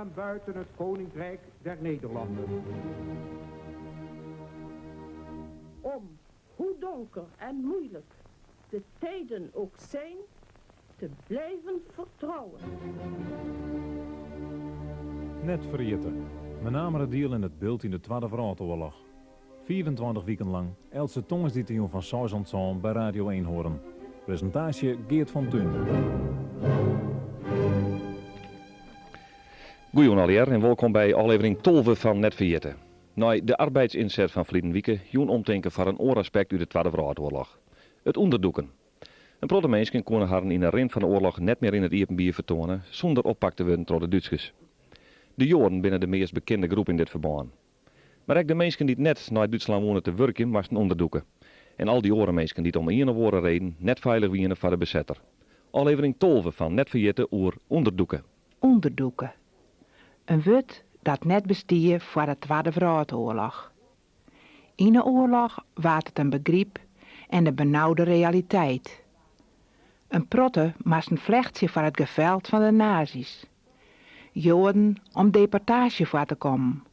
staan buiten het Koninkrijk der Nederlanden. Om, hoe donker en moeilijk de tijden ook zijn, te blijven vertrouwen. Net vergeten. Met name het deel in het beeld in de Tweede Wereldoorlog. 24 weken lang Else Tongesdieting van Sausandzoon bij Radio 1 horen. Presentatie Geert van Thun. Goeie alweer en welkom bij aflevering 12 van Net vergeten. Na de arbeidsinzet van verleden weken, joen omdenken voor een oораspect uit de Tweede Wereldoorlog. Het onderdoeken. Een protte mensen konden haar in de rin van de oorlog net meer in het Iepenbier vertonen, zonder oppakt te worden door de Duitsers. De Joden binnen de meest bekende groep in dit verband. Maar ook de mensen die net naar Duitsland wonen te werken, moesten onderdoeken. En al die andere mensen die om een of andere reden net veilig wienen voor de bezetter. Aflevering 12 van Net vergeten oer onderdoeken. Onderdoeken. Een woord dat net bestie voor de Tweede Wereldoorlog. In de oorlog was het een begrip en de benauwde realiteit. Een protte moest een vlechtje voor het geveld van de nazi's. Joden om deportage voor te komen.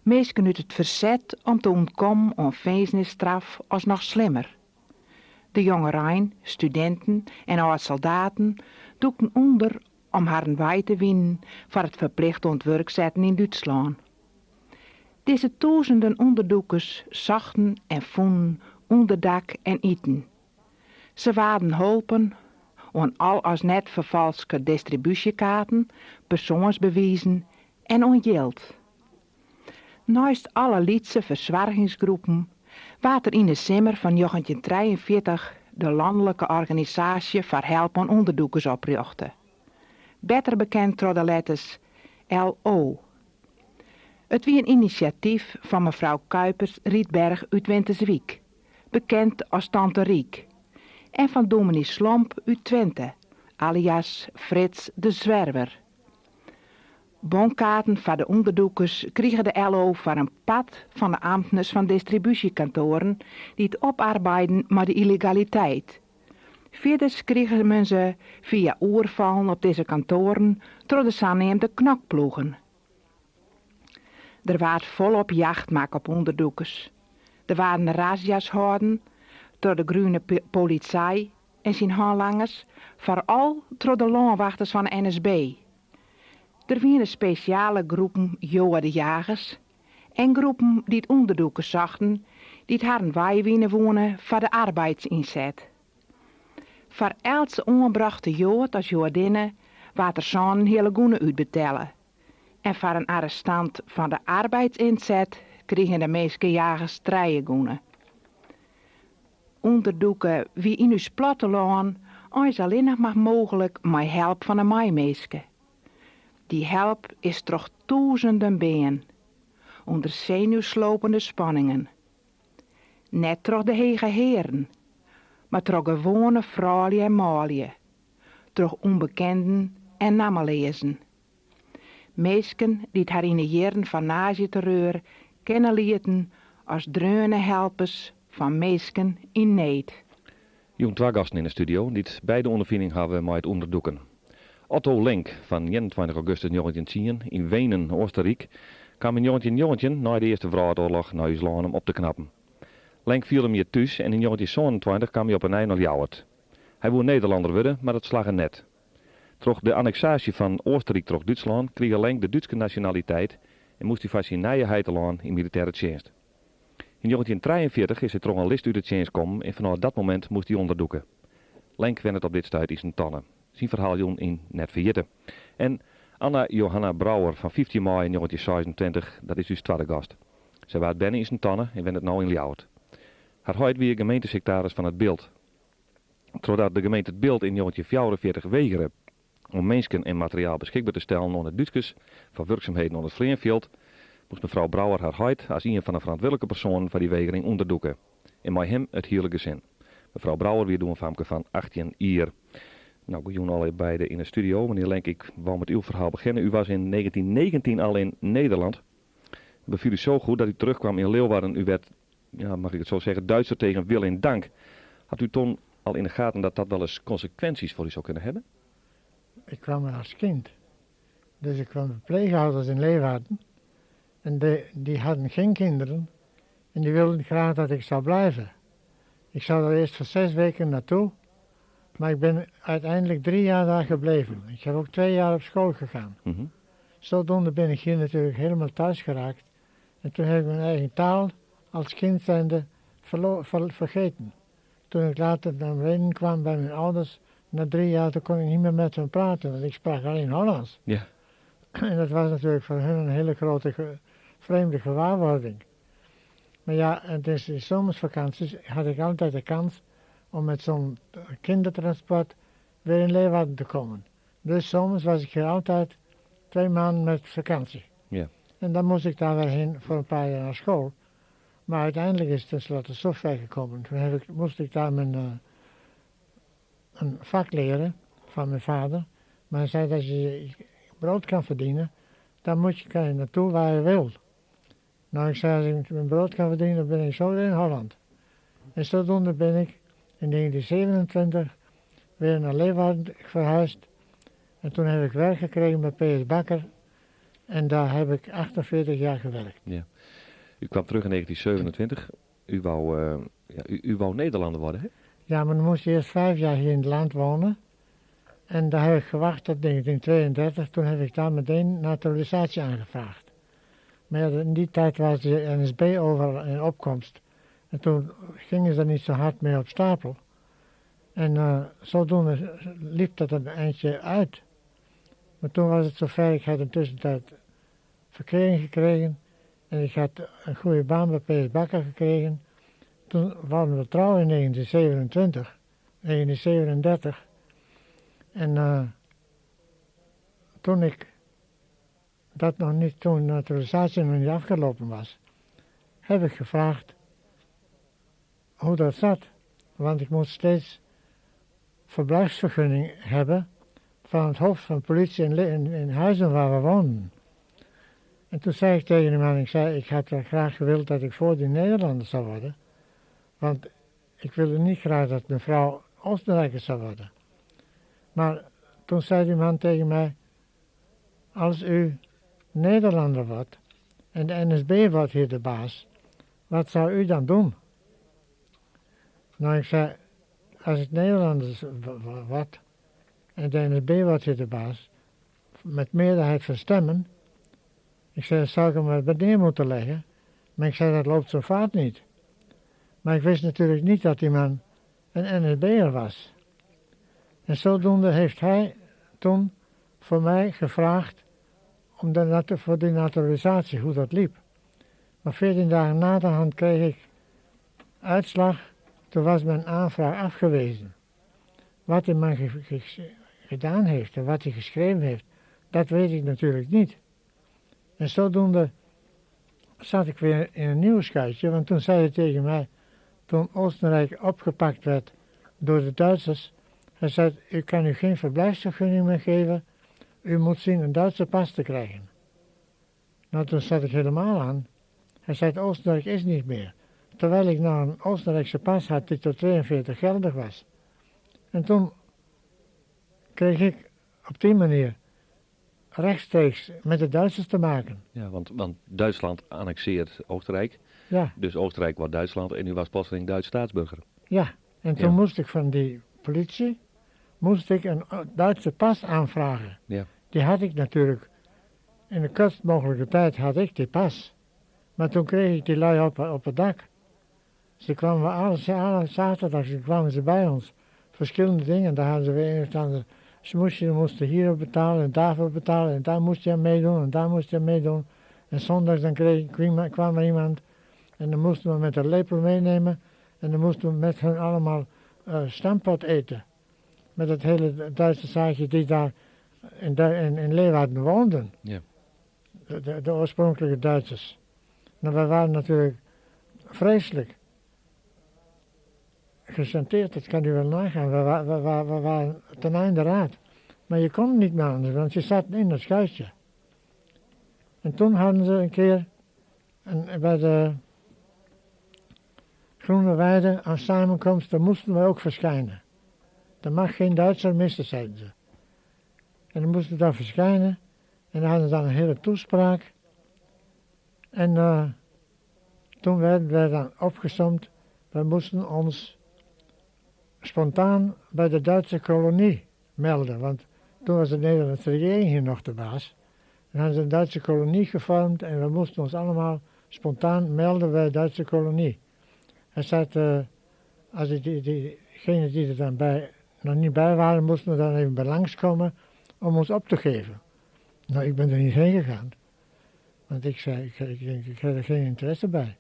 Mensen uit het verzet om te ontkomen aan feestnisstraf als nog slimmer. De jongerein, studenten en oud-soldaten doeken onder om haar wij te winnen voor het verplicht ontwerk zetten in Duitsland. Deze duizenden onderdoekers zochten en vonden onderdak en eten. Ze waren hulpen aan al als net vervalste distributiekaarten, persoonsbewijzen en aan geld. Naast alle Lietse verzwargingsgroepen was er in de zomer van 1943 de landelijke organisatie voor help aan onderdoekers oprichten. Beter bekend door de letters LO. Het was een initiatief van mevrouw Kuipers Rietberg uit Winterswijk, bekend als Tante Riek, en van dominee Slomp uit Twente, alias Frits de Zwerver. Bonkaarten voor de onderdoekers kregen de LO voor een pad van de ambtenaren van distributiekantoren die het oparbeiden met de illegaliteit. Verder kregen men ze via oorvallen op deze kantoren door de zaaneemde knokploegen. Er werd volop jacht maken op onderdoekers. Er waren razzia's gehouden door de groene politie en zijn handlangers, vooral door de loonwachters van de NSB. Er waren speciale groepen Jodenjagers en groepen die het onderdoekers zochten, die het hadden wij wonen voor de arbeidsinzet. Voor elke ongebrachte Jood als Jodinne werd er zo'n hele goene uitbetalen. En voor een arrestant van de arbeidsinzet kregen de meeste jagers 3 goene. Onderdoeken wie in uw platteland is alleen nog maar mogelijk met help van een maaimeiske. Die help is toch duizenden been, onder zenuwslopende spanningen. Net toch de hege heren, maar toch gewone vrouwen en maalje, toch onbekenden en namelezen. Meesken die het haar in de jaren van nazi-terreur kennen lieten als dreune helpers van meesken in need. Joen 2 gasten in de studio die het beide ondervinding hebben met het onderdoeken. Otto Lenk van 21 augustus 1910 in Wenen, Oostenrijk, kwam in 1919 na de Eerste Wereldoorlog naar Duitsland om op te knappen. Lenk viel hem hier thuis en in 1927 kwam hij op een eind naar Ljouwert. Hij wou Nederlander worden, maar dat slag er net. Troch de annexatie van Oostenrijk troch Duitsland kreeg Lenk de Duitse nationaliteit en moest hij van zijn nijenheid in militaire dienst. In 1943 is hij troch een list uit de dienst komen en vanaf dat moment moest hij onderdoeken. Lenk wend het op dit stuit in zijn tannen. Zijn verhaal Jon in Net vergeten. En Anna Johanna Brouwer van 15 mei 1926, dat is dus tweede gast. Zij was binnen in zijn tannen en wend het nou in Ljouwert. Haar huid weer gemeentesecretaris van het Beeld. Zodat de gemeente het Beeld in 1944 weigerde om mensen en materiaal beschikbaar te stellen aan de Duitsers voor werkzaamheden onder het Vleenveld, moest mevrouw Brouwer haar huid als een van de verantwoordelijke personen van die weigering onderdoeken. En met hem het hele gezin. Mevrouw Brouwer weer doen een famke van 18 jaar. Nou, we doen al beide in de studio. Meneer Lenk, ik wou met uw verhaal beginnen. U was in 1919 al in Nederland. Beviel u zo goed dat u terugkwam in Leeuwarden. U werd, ja, mag ik het zo zeggen, Duitser tegen wil en dank. Had u toen al in de gaten dat dat wel eens consequenties voor u zou kunnen hebben? Ik kwam er als kind. Dus ik kwam bij pleegouders in Leeuwarden. En die hadden geen kinderen. En die wilden graag dat ik zou blijven. Ik zou er eerst voor 6 weken naartoe. Maar ik ben uiteindelijk 3 jaar daar gebleven. Ik heb ook 2 jaar op school gegaan. Zodoende ben ik hier natuurlijk helemaal thuis geraakt. En toen heb ik mijn eigen taal als kind zijnde vergeten. Toen ik later naar Wenen kwam bij mijn ouders, na 3 jaar, toen kon ik niet meer met hen praten, want ik sprak alleen Hollands. Ja. En dat was natuurlijk voor hen een hele grote vreemde gewaarwording. Maar ja, en dus in zomersvakanties had ik altijd de kans om met zo'n kindertransport weer in Leeuwarden te komen. Dus zomers was ik hier altijd 2 maanden met vakantie. Ja. En dan moest ik daar weer heen voor een paar jaar naar school. Maar uiteindelijk is het tenslotte zo ver gekomen. Toen moest ik daar een vak leren van mijn vader. Maar hij zei dat je brood kan verdienen, dan kan je naartoe waar je wil. Nou, ik zei, als ik mijn brood kan verdienen, dan ben ik zo in Holland. En zodoende ben ik in 1927 weer naar Leeuwarden verhuisd. En toen heb ik werk gekregen bij P.S. Bakker. En daar heb ik 48 jaar gewerkt. Ja. U kwam terug in 1927. U wou Nederlander worden, hè? Ja, maar dan moest je eerst 5 jaar hier in het land wonen. En daar heb ik gewacht tot 1932. Toen heb ik daar meteen naturalisatie aangevraagd. Maar ja, in die tijd was de NSB overal in opkomst. En toen gingen ze er niet zo hard mee op stapel. En zodoende liep dat een eindje uit. Maar toen was het zover, ik had in tussentijd verkering gekregen. En ik had een goede baan bij P.S. Bakker gekregen. Toen waren we trouwen in 1937. En toen naturalisatie nog niet afgelopen was, heb ik gevraagd hoe dat zat. Want ik moest steeds verblijfsvergunning hebben van het hoofd van politie in huizen waar we woonden. En toen zei ik tegen die man, ik had graag gewild dat ik voor die Nederlander zou worden. Want ik wilde niet graag dat mijn vrouw Oostenrijker zou worden. Maar toen zei die man tegen mij, als u Nederlander wordt en de NSB wordt hier de baas, wat zou u dan doen? Nou, ik zei, als ik Nederlander word en de NSB wordt hier de baas, met meerderheid van stemmen, ik zei, dat zou ik hem bij neer moeten leggen, maar ik zei, dat loopt zo vaart niet. Maar ik wist natuurlijk niet dat die man een NSB'er was. En zodoende heeft hij toen voor mij gevraagd voor die naturalisatie, hoe dat liep. Maar 14 dagen na de hand kreeg ik uitslag, toen was mijn aanvraag afgewezen. Wat die man gedaan heeft en wat hij geschreven heeft, dat weet ik natuurlijk niet. En zodoende zat ik weer in een nieuw schuitje, want toen zei hij tegen mij, toen Oostenrijk opgepakt werd door de Duitsers, hij zei, u kan u geen verblijfsvergunning meer geven, u moet zien een Duitse pas te krijgen. Nou, toen zat ik helemaal aan. Hij zei, Oostenrijk is niet meer. Terwijl ik nou een Oostenrijkse pas had die tot 42 geldig was. En toen kreeg ik op die manier rechtstreeks met de Duitsers te maken. Ja, want Duitsland annexeert Oostenrijk. Ja. Dus Oostenrijk wordt Duitsland en u was plotseling Duits staatsburger. Ja, en toen moest ik van die politie een Duitse pas aanvragen. Ja. Die had ik natuurlijk, in de kortst mogelijke tijd had ik die pas. Maar toen kreeg ik die lui op het dak. Ze kwamen alle zaterdags kwamen ze bij ons. Verschillende dingen, daar hadden ze weer een of ander. Ze moesten hierop betalen en daarvoor betalen en daar moest je aan meedoen en daar moest je aan meedoen. En zondags dan kwam er iemand en dan moesten we met een lepel meenemen en dan moesten we met hen allemaal stampot eten. Met het hele Duitse zaakje die daar in Leeuwarden woonden. Ja. De oorspronkelijke Duitsers. Nou, wij waren natuurlijk vreselijk gechanteerd, dat kan u wel nagaan. We waren ten einde raad. Maar je kon niet meer anders, want je zat in het schuitje. En toen hadden ze een keer bij de Groene Weide aan samenkomst, daar moesten we ook verschijnen. Er mag geen Duitser missen, zeiden ze. En dan moesten we daar verschijnen. En dan hadden ze dan een hele toespraak. En toen werden we dan opgesomd. We moesten ons spontaan bij de Duitse kolonie melden. Want toen was de Nederlandse regering hier nog de baas. En hadden ze een Duitse kolonie gevormd en we moesten ons allemaal spontaan melden bij de Duitse kolonie. Hij zei, als diegenen die er dan nog niet bij waren, moesten we dan even bij langskomen om ons op te geven. Nou, ik ben er niet heen gegaan. Want ik zei, ik heb er geen interesse bij.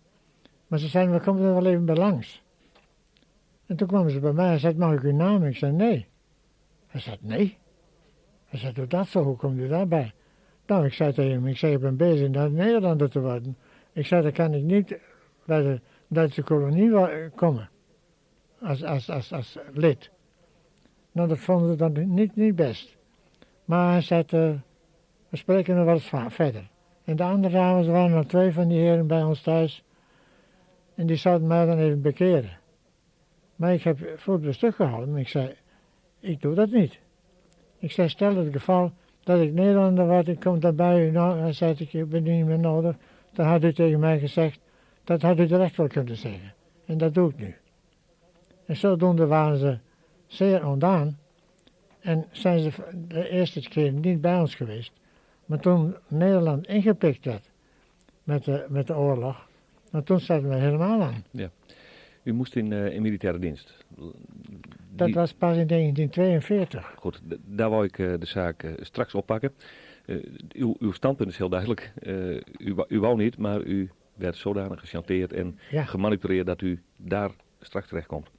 Maar ze zeiden, we komen er wel even bij langs. En toen kwamen ze bij mij en zeiden, mag ik uw naam? Ik zei, nee. Hij zei, nee. Hij zei, doe dat zo, hoe komt u daarbij? Nou, ik zei tegen hem, ik ben bezig naar Nederlander te worden. Ik zei, dan kan ik niet bij de Duitse kolonie komen. Als lid. Nou, dat vonden ze dan niet best. Maar hij zei, we spreken nog wel eens verder. En de andere avond waren er 2 van die heren bij ons thuis. En die zouden mij dan even bekeren. Maar ik heb voet bij stuk gehouden. Ik zei, ik doe dat niet. Ik zei, stel het geval dat ik Nederlander word, ik kom dan bij u. Nou, hij zei, ik ben niet meer nodig. Dan had u tegen mij gezegd, dat had u direct wel kunnen zeggen. En dat doe ik nu. En zodoende waren ze zeer ontdaan. En zijn ze de eerste keer niet bij ons geweest. Maar toen Nederland ingepikt werd met de oorlog, maar toen zaten we helemaal aan. Ja. U moest in militaire dienst. Dat was pas in 1942. Goed, daar wou ik de zaak straks oppakken. Uw standpunt is heel duidelijk. U wou niet, maar u werd zodanig gechanteerd en gemanipuleerd dat u daar straks terechtkomt.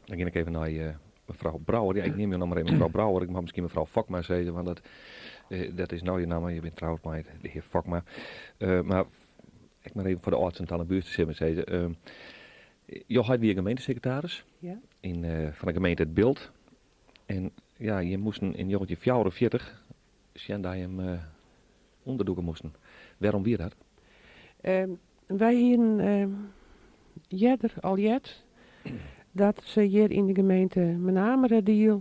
Dan ga ik even naar mevrouw Brouwer. Ja, ik neem je nog maar even mevrouw Brouwer. Ik mag misschien mevrouw Fokma zeggen, want dat is nou je naam. Je bent trouwens met de heer Fokma. Maar ik maar even voor de arts en aan de buurt te zeggen. Je had weer gemeentesecretaris van de gemeente Het Beeld. En ja, je moest in jongetje 44 zien dat je hem onderdoeken moesten. Waarom weer dat? Wij hier al jet dat ze hier in de gemeente Menamere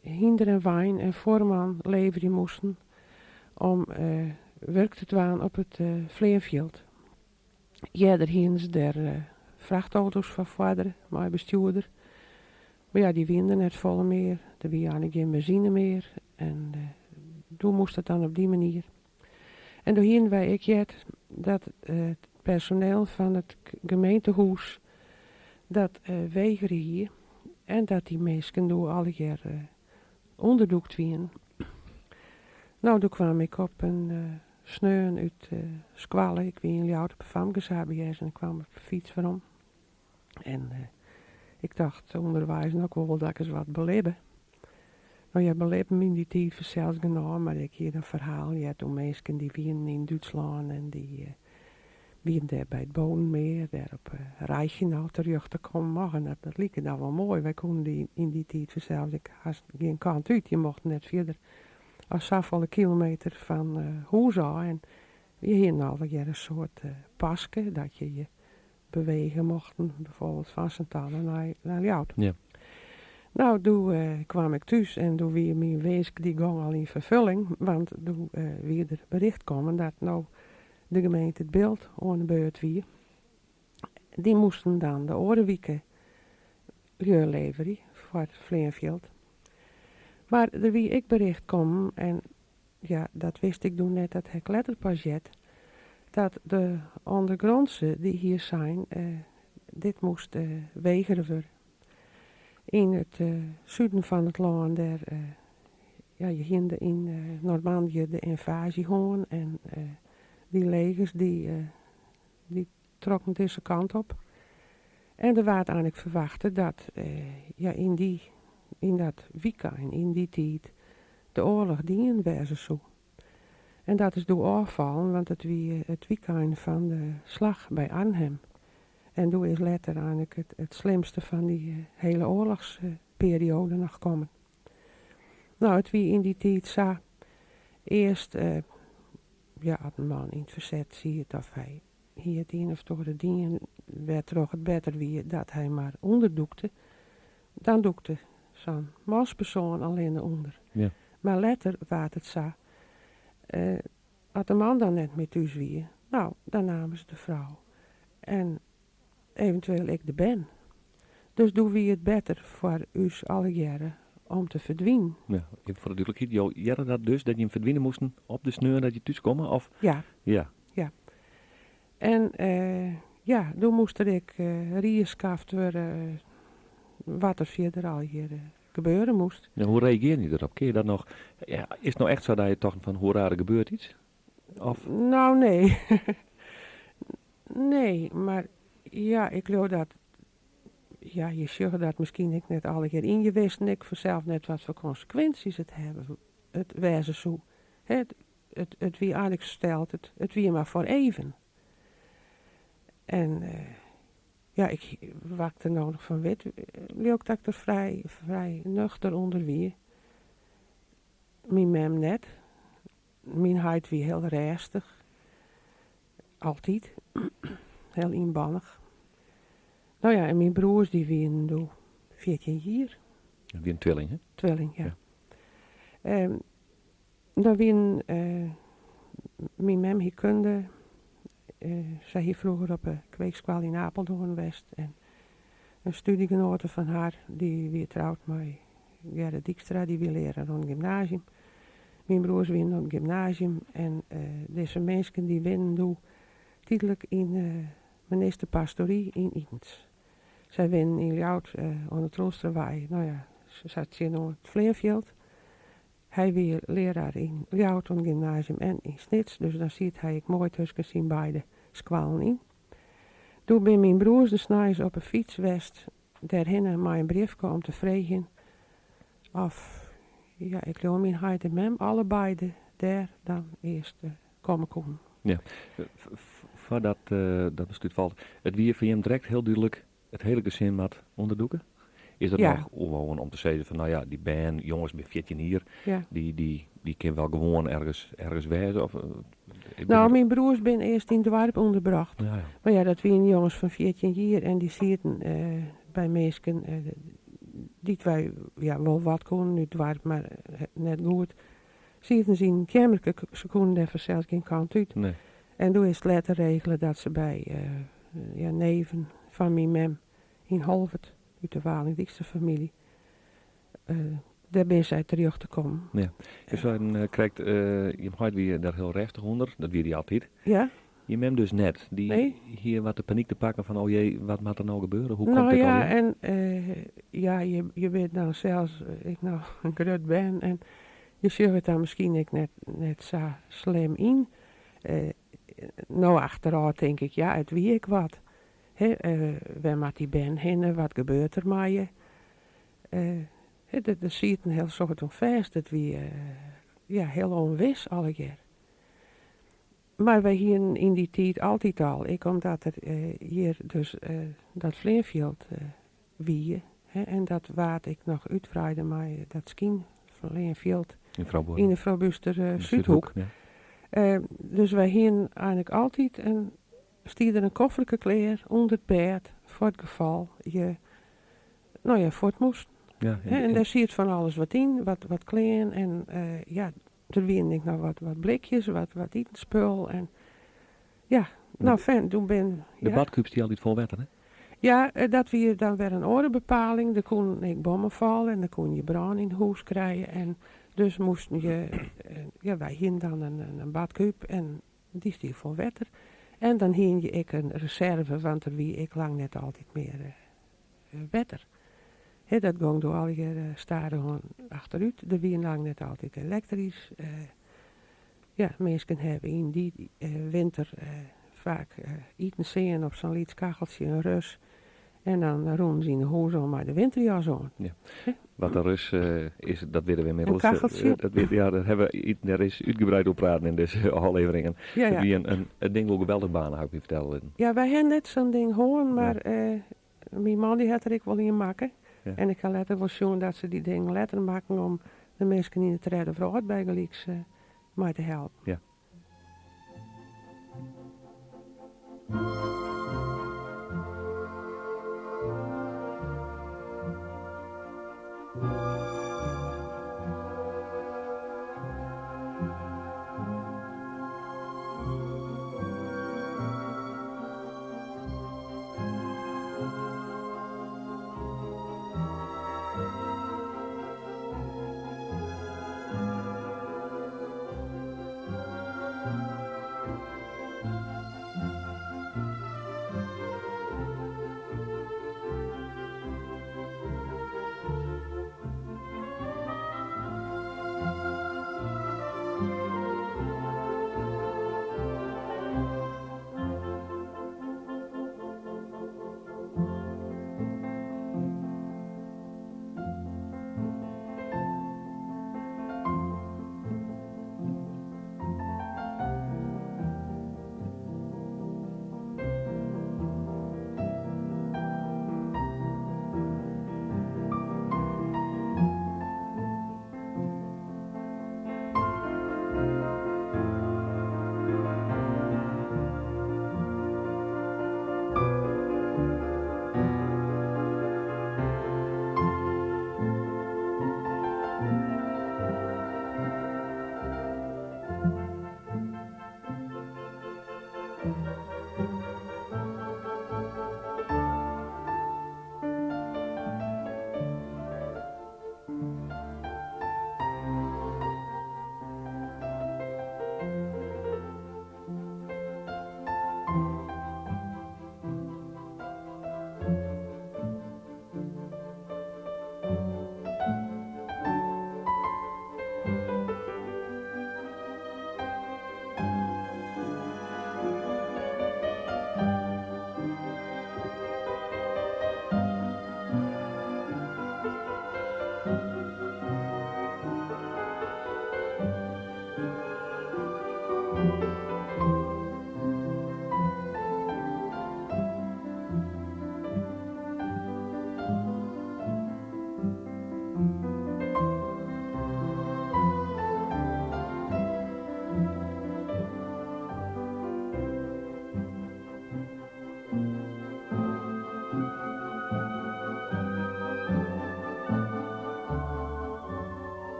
hinder en wijn en voorman leveren moesten om werk te doen op het Vleerveld. Jeder hielden ze daar vrachtauto's van vader, mijn bestuurder. Maar ja, die winden net volle meer, er was eigenlijk geen benzine meer. En toen moest het dan op die manier. En toen hielden wij dat het personeel van het gemeentehuis dat weigerde hier. En dat die mensen door alle jaar onderdoekt werden. Nou, toen kwam ik op een sneeuw uit Squalle. Ik was in Ljouwt op een famgesabieers en ik kwam op de fiets waarom. En ik dacht onderwijs ook wel dat ik eens wat beleven. Nou ja, beleven me in die tijd zelfs genomen, maar ik hier een verhaal. Ja, toen mensen die waren in Duitsland en die waren daar bij het Bonenmeer, daar op Reichenau terug te komen. En dat liep nou wel mooi. Wij konden die in die tijd zelfs, ik had geen kant uit, je mocht net verder als zoveel kilometer van huis af. En je hier nou weer een soort pasje dat je bewegen mochten, bijvoorbeeld van Sint-Anne naar Ljouwt. Ja. Nou, toen kwam ik thuis en toen weer mijn wezen die ging al in vervulling, want toen weer er bericht komen dat nou de gemeente Het Beeld aan de beurt weer. Die moesten dan de orenwieken leveren voor het Vleerveld. Maar er wie ik bericht kwam, en ja, dat wist ik toen net, dat heb ik letterlijk pas jet, dat de ondergrondse die hier zijn, dit moest weigeren worden. In het zuiden van het land, daar, je hinde in Normandië de invasie gewoon en die legers die trokken deze kant op. En er werd eigenlijk verwachten dat in dat weekend, in die tijd, de oorlog dienen wezen zo. En dat is door afvallen, want het was het weekend van de slag bij Arnhem. En toen is later eigenlijk het slimste van die hele oorlogsperiode nog gekomen. Nou, het wie in die tijd zo. Eerst, een man in het verzet zie het of hij hier het een of door de dingen werd toch het beter wie dat hij maar onderdoekte. Dan doekte zo'n manspersoon alleen onder. Ja. Maar later was het zo. Als de man dan net met thuis wie, nou, dan namen ze de vrouw. En eventueel ik de ben. Dus doen we het beter voor us alle jaren om te verdwijnen. Ja, even voor de duidelijkheid, jou jaren dat dus, dat je hem verdwijnen moesten op de sneur dat je thuis komen? Of? Ja. Ja. En ja, toen moest ik rieskaft worden wat er verder al hier gebeuren moest. Ja, hoe reageer je erop? Kun je dat nog? Ja, is het nou echt zo dat je toch van hoera, er gebeurt iets? Of? Nou, nee. Nee, maar ja, ik geloof dat... Ja, je zegt dat misschien ik net alle keer in je wist en ik vanzelf net wat voor consequenties het hebben. Het wezen zo. Het wie eigenlijk stelt, het wie maar voor even. En ja, ik wakte er nou nog van weet. Ook dat ik er vrij nuchter onder wie. Mijn mem net. Mijn huid wie heel restig. Altijd. Heel inbannig. Nou ja, en mijn broers die winnen 14 jaar. Wie een tweeling, hè? Tweeling, ja. Dan wien mijn mem hier kunde. Zij hier vroeger op een kweekschool in Apeldoorn West. En een studiegenote van haar, die weer trouwd met Gerrit Dijkstra, die weer leren op het gymnasium. Mijn broers winnen op het gymnasium. En deze mensen die winnen tijdelijk in ministerpastorie in Itens. Zij winnen in Ljout aan het Roosterwaai. Nou ja, ze zat hier nog het Vleerveld. Hij weer leraar in Ljout aan het gymnasium en in Snits. Dus dan ziet hij ik mooi tussen zien beide squalen in. Toen ben mijn broers de s'nachts op een fiets west. Daarheen mij een brief kwam om te vragen of, ja, ik geloof mijn heid en mem, allebei daar dan eerst komen komen. Ja, voordat dat besluit valt, het wie van hem direct heel duidelijk het hele gezin wat onderdoeken? Is dat Ja. nog gewoon om te zeggen van, nou ja, die band, jongens bij 14 hier, Ja. die kunnen wel gewoon ergens wezen? Of, Nou, mijn broers ben eerst in het dorp onderbracht. ja, ja. Maar ja, dat waren jongens van 14 jaar en die zitten bij mensen die wij ja, wel wat konden, het dorp, maar net goed. Zitten ze in het kamerke, ze konden even zelfs geen kant uit. Nee. En toen is het later regelen dat ze bij ja, neven van mijn mem in Holvert, uit de Waling-Dijkster familie, daar ben zij terug te komen. Ja. Dus dan krijgt, je hebt weer daar heel restig onder, dat weet je altijd. Ja? Je mem dus net, die Nee. hier wat de paniek te pakken van, oh jee, wat moet er nou gebeuren? Hoe komt Nou dit ja, alweer? en ja, je weet nou zelfs, ik nou een grut ben en je zegt het dan misschien ik net zo slim in. Nou achteraf denk ik, ja, uit wie ik wat. Waar moet die ben heen, wat gebeurt er met je? Dat ziet een heel soort van vast, dat we ja, heel onwis alle keer. Maar wij hier in die tijd altijd al, omdat er hier dus dat Vleerveld wie, en dat waard ik nog uitvrijde, maar dat skien Vleerveld in de Vrouw Buster Zuidhoek. Ja. Dus wij hier eigenlijk altijd stier er een kofferlijke kleer onder het bed voor het geval je, nou ja, voor het moest. Ja, En daar zie je van alles wat in, wat klein en ja, er wien ik nog wat blikjes, wat etenspul en ja, nou fijn, toen ben De ja. badkuips die altijd vol wetten, hè? Ja, dat weer dan weer een orenbepaling, dan kon ik bommen vallen en dan kon je brand in het huis krijgen en dus moesten je, ja, wij hien dan een badkuip en die stier vol wetter. En dan hien je ik een reserve, want er wie ik lang net altijd meer wetter. Dat ging door al je staren gewoon achteruit. Er wie lang net altijd elektrisch. Ja, mensen hebben in die winter vaak eten zien op zo'n liedskacheltje, een rus. En dan roepen ze in de hoes om maar de winterjas aan. Ja. Wat er is, dat willen we inmiddels. Een kacheltje? Ja, daar is uitgebreid op praten in deze afleveringen. Ja, ja. Wie een ding wel geweldig baan, heb ik je vertellen. Ja, wij hebben net zo'n ding horen, maar mijn man die had er ik wel in maken. Ja. En ik ga later wel zien dat ze die dingen later maken om de mensen in het redden voor het bijgelijks mij te helpen. Ja.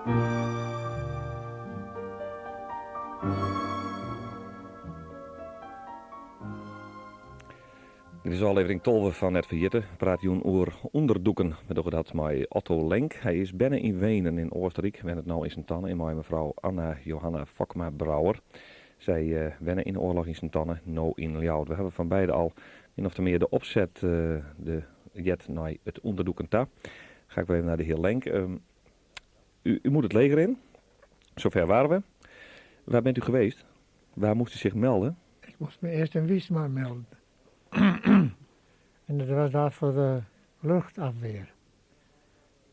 Dit is aflevering 12 van Net Verjitten. Praat Joen over onderdoeken. We doen dat met Otto Lenk. Hij is binnen in Wenen in Oostenrijk. We hebben het nou in Sint-Anne. En mijn mevrouw Anna Johanna Fokma-Brouwer. Zij wennen in de oorlog in Sint-Anne, nou in Ljouwert. We hebben van beide al min of meer de opzet, de jet naar het onderdoeken ta. Ga ik weer even naar de heer Lenk. U moet het leger in. Zover waren we. Waar bent u geweest? Waar moest u zich melden? Ik moest me eerst in Wismar melden. En dat was daar voor de luchtafweer.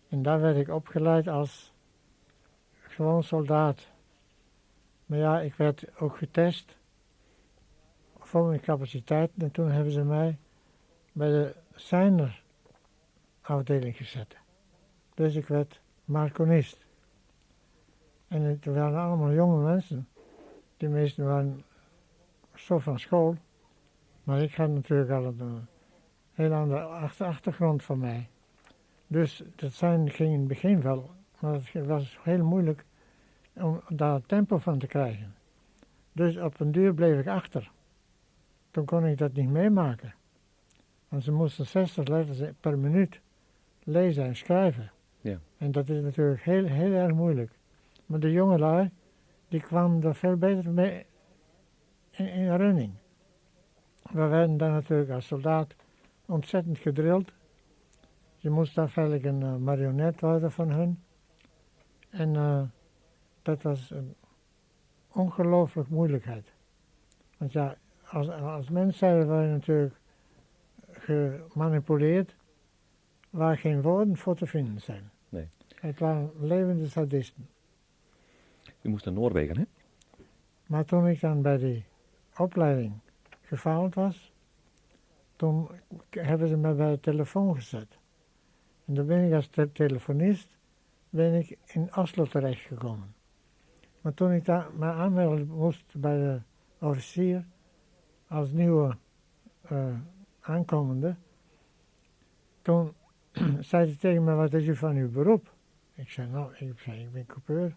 En daar werd ik opgeleid als gewoon soldaat. Maar ja, ik werd ook getest voor mijn capaciteit. En toen hebben ze mij bij de Seiner-afdeling gezet. Dus ik werd marconist. En het waren allemaal jonge mensen. Die meesten waren zo van school. Maar ik had natuurlijk al een heel andere achtergrond van mij. Dus dat zijn ging in het begin wel. Maar het was heel moeilijk om daar tempo van te krijgen. Dus op een duur bleef ik achter. Toen kon ik dat niet meemaken. Want ze moesten 60 letters per minuut lezen en schrijven. Ja. En dat is natuurlijk heel, heel erg moeilijk. Maar de jongelui, die kwamen er veel beter mee in running. We werden dan natuurlijk als soldaat ontzettend gedrild. Je moest eigenlijk een marionet worden van hun. En dat was een ongelooflijk moeilijkheid. Want ja, als mens zijn we natuurlijk gemanipuleerd waar geen woorden voor te vinden zijn. Nee. Het waren levende sadisten. U moest naar Noorwegen, hè? Maar toen ik dan bij die opleiding gefaald was, toen hebben ze me bij de telefoon gezet. En dan ben ik als telefonist in Oslo terechtgekomen. Maar toen ik daar me aanmelden moest bij de officier als nieuwe aankomende, toen zei hij tegen me, wat is u van uw beroep? Ik zei, ik ben coupeur.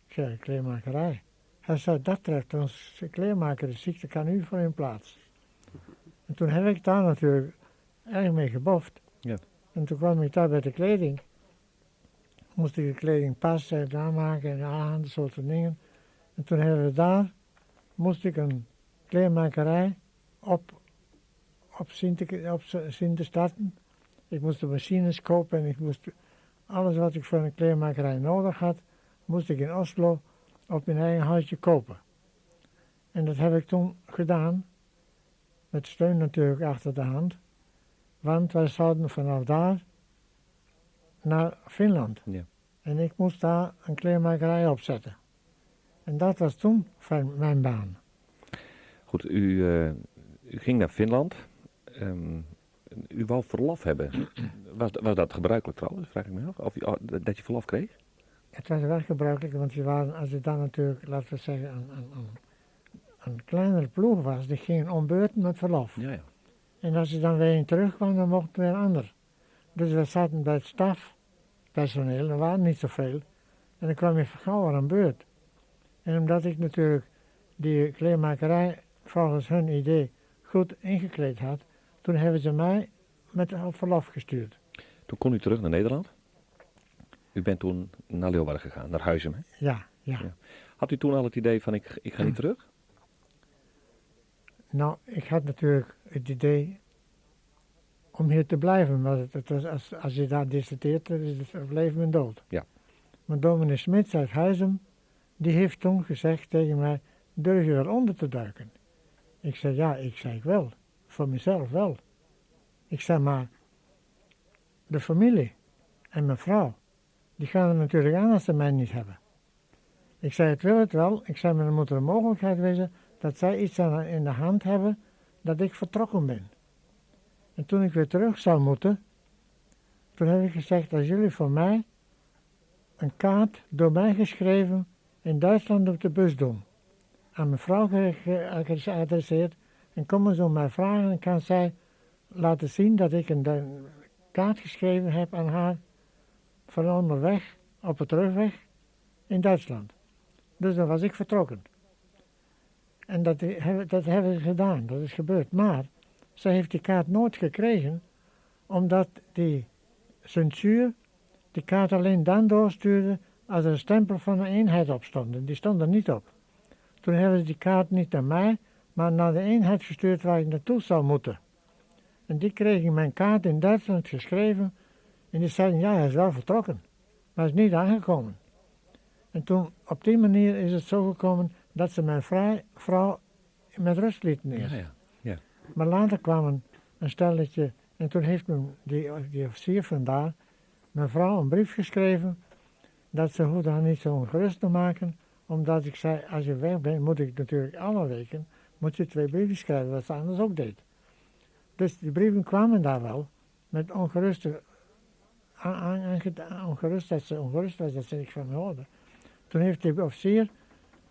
Ik zei, kleermakerij. Hij zei, dat treft ons kleermaker de ziekte, kan u voor in plaats. En toen heb ik daar natuurlijk erg mee geboft. Ja. En toen kwam ik daar bij de kleding. Moest ik de kleding passen en aanmaken en aan, dat soort dingen. En toen hebben we daar, moest ik een kleermakerij op zien te starten. Ik moest de machines kopen en ik moest alles wat ik voor een kleermakerij nodig had, moest ik in Oslo op mijn eigen houtje kopen. En dat heb ik toen gedaan, met steun natuurlijk achter de hand, want wij zouden vanaf daar naar Finland. Ja. En ik moest daar een kleermakerij opzetten. En dat was toen mijn baan. Goed, u ging naar Finland. U wou verlof hebben. Was dat gebruikelijk trouwens, vraag ik me af? Of dat je verlof kreeg? Het was wel gebruikelijk, want als je dan natuurlijk, laten we zeggen, een kleinere ploeg was, die gingen om beurten met verlof. Ja. En als je dan weer in terugkwam, dan mocht weer een ander. Dus we zaten bij het stafpersoneel, er waren niet zoveel. En dan kwam je gauw aan beurt. En omdat ik natuurlijk die kleermakerij volgens hun idee goed ingekleed had, toen hebben ze mij met verlof gestuurd. Toen kon u terug naar Nederland? U bent toen naar Leeuwarden gegaan, naar Huizum, hè? Ja. Had u toen al het idee van ik ga niet terug? Nou, ik had natuurlijk het idee om hier te blijven, maar het was, als je daar deserteert, dan is het op leven en dood. Ja. Maar dominee Smits uit Huizum, die heeft toen gezegd tegen mij, durf je wel onder te duiken? Ik zei, ja, ik wel, voor mezelf wel. Ik zei, maar de familie en mijn vrouw, die gaan er natuurlijk aan als ze mij niet hebben. Ik zei, het wil het wel. Ik zei, maar dan moet er een mogelijkheid wezen dat zij iets in de hand hebben dat ik vertrokken ben. En toen ik weer terug zou moeten, toen heb ik gezegd, als jullie voor mij een kaart door mij geschreven in Duitsland op de bus doen, aan mijn vrouw geadresseerd, en komen ze om mij vragen en kan zij laten zien dat ik een kaart geschreven heb aan haar van onderweg, op de terugweg, in Duitsland. Dus dan was ik vertrokken. En dat hebben ze gedaan, dat is gebeurd. Maar ze heeft die kaart nooit gekregen, omdat die censuur die kaart alleen dan doorstuurde als er een stempel van een eenheid op stond. En die stond er niet op. Toen hebben ze die kaart niet naar mij, maar naar de eenheid gestuurd waar ik naartoe zou moeten. En die kreeg ik mijn kaart in Duitsland geschreven. En die zeiden, ja, hij is wel vertrokken. Maar hij is niet aangekomen. En toen, op die manier is het zo gekomen dat ze mijn vrouw met rust lieten eerst. Ja. Maar later kwam een stelletje en toen heeft die officier vandaar mijn vrouw een brief geschreven dat ze hoefde haar niet zo ongerust te maken, omdat ik zei, als je weg bent, moet ik natuurlijk alle weken, moet je 2 brieven schrijven, wat ze anders ook deed. Dus die brieven kwamen daar wel, met ongerust dat ze niks van me hoorde. Toen heeft die officier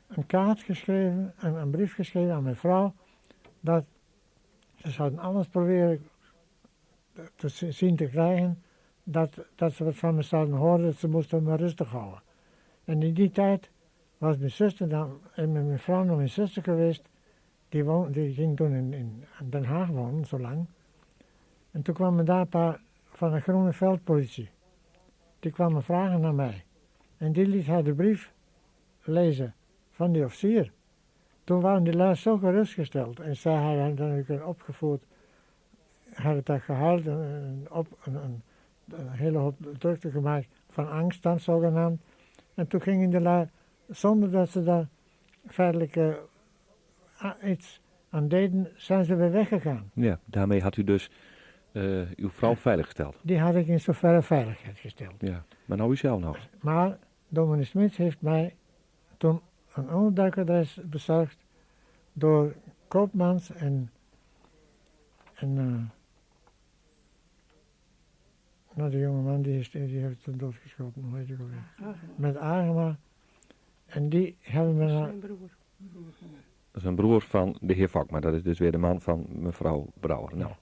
een kaart geschreven, een brief geschreven aan mijn vrouw, dat ze zouden alles proberen te zien te krijgen, dat ze wat van me zouden horen, dat ze moesten me rustig houden. En in die tijd was mijn zuster dan, en met mijn vrouw nog mijn zuster geweest, die ging toen in Den Haag wonen, zo lang. En toen kwamen daar een paar van de Groene Veldpolitie. Die kwamen vragen naar mij. En die liet haar de brief lezen van die officier. Toen waren die lui zo gerustgesteld. En zij had dan opgevoerd, had het daar gehaald, een hele hoop drukte gemaakt van angst dan zogenaamd. En toen gingen de lui, zonder dat ze daar feitelijk iets aan deden, zijn ze weer weggegaan. Ja, daarmee had u dus uw vrouw veiliggesteld. Die had ik in zoverre veiligheid gesteld. Ja, maar nou u zelf nog. Maar dominee Smits heeft mij toen een onderduikadres bezorgd door Koopmans en nou, de jongeman die heeft toen doodgeschoten, hoe heet ik alweer? Met Agema. En die hebben me naar... Dat is een broer van de heer Vakma, dat is dus weer de man van mevrouw Brouwer. Nou.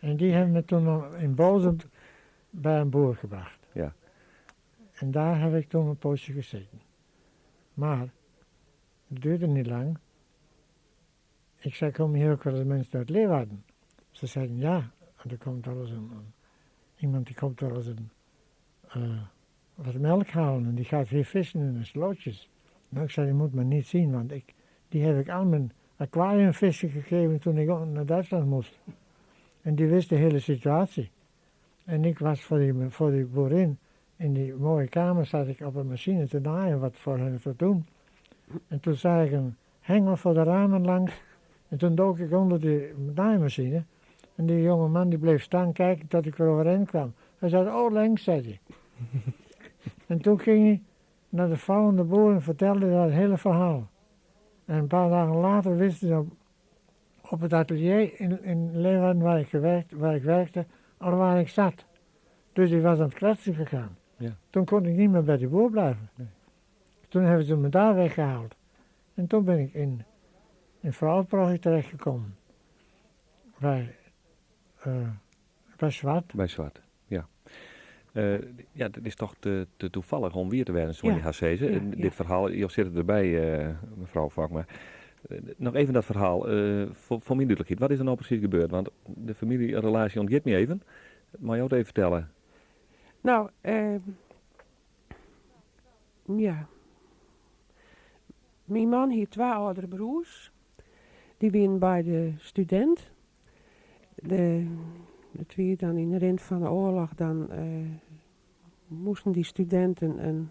En die hebben me toen in Bozem bij een boer gebracht. Ja. En daar heb ik toen een poosje gezeten. Maar het duurde niet lang. Ik zei, komen hier ook wel eens mensen uit Leeuwarden? Ze zeiden, ja, er komt wel eens iemand die komt wel eens wat melk halen en die gaat hier vissen in de slootjes. Nou, ik zei, die moet me niet zien, want die heb ik al mijn aquariumvissen gegeven toen ik naar Duitsland moest. En die wist de hele situatie. En ik was voor die boerin, in die mooie kamer zat ik op een machine te naaien wat voor hen te doen. En toen zag ik een hengel voor de ramen langs. En toen dook ik onder die naaimachine. En die jonge man die bleef staan kijken tot ik er overheen kwam. Hij zei, oh links, zei hij. En toen ging hij naar de vouwende boer en vertelde dat het hele verhaal. En een paar dagen later wist hij op het atelier in Leeuwarden waar ik werkte, al waar ik zat. Dus die was aan het kletsen gegaan. Ja. Toen kon ik niet meer bij die boer blijven. Nee. Toen hebben ze me daar weggehaald. En toen ben ik in Vrouwenproject terechtgekomen. Bij Zwart. Bij Zwart, ja. Ja, dat is toch te toevallig om weer te werden, zoals je gaat zeggen. Dit verhaal, je zit erbij, mevrouw Vakma. Nog even dat verhaal, voor mijn duidelijkheid. Wat is er nou precies gebeurd? Want de familierelatie ontgeeft me even. Mag je ook even vertellen? Nou, ja. Mijn man heeft 2 oudere broers. Die waren bij de student. Het weer dan in de rent van de oorlog, dan moesten die studenten een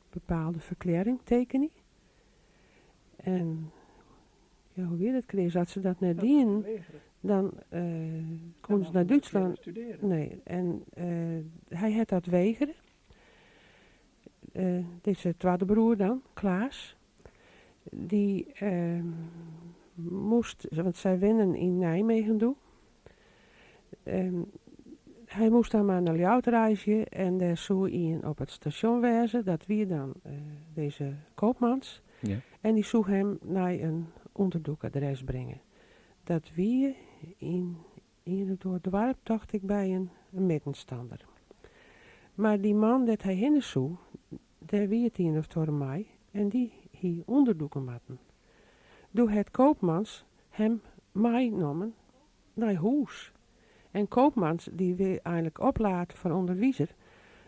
bepaalde verklaring tekenen. En ja, hoe weer het kreeg, als ze dat net dienen, dan konden ze naar Duitsland. Nee, en hij had dat weigeren. Deze tweede broer dan, Klaas, die moest, want zij wennen in Nijmegen doen. Hij moest dan maar naar Ljouwtreisje en daar zou hij op het station wezen. Dat wie dan deze Koopmans. Ja. En die zou hem naar een onderdoekadres brengen. Dat wie in het dorp, dacht ik, bij een middenstander. Maar die man dat hij heen zou, daar wie het een of twee mij en die hier onderdoeken matten. Door het koopmans hem mij nomen naar huis. En koopmans die weer eigenlijk oplaat voor onderwijzer,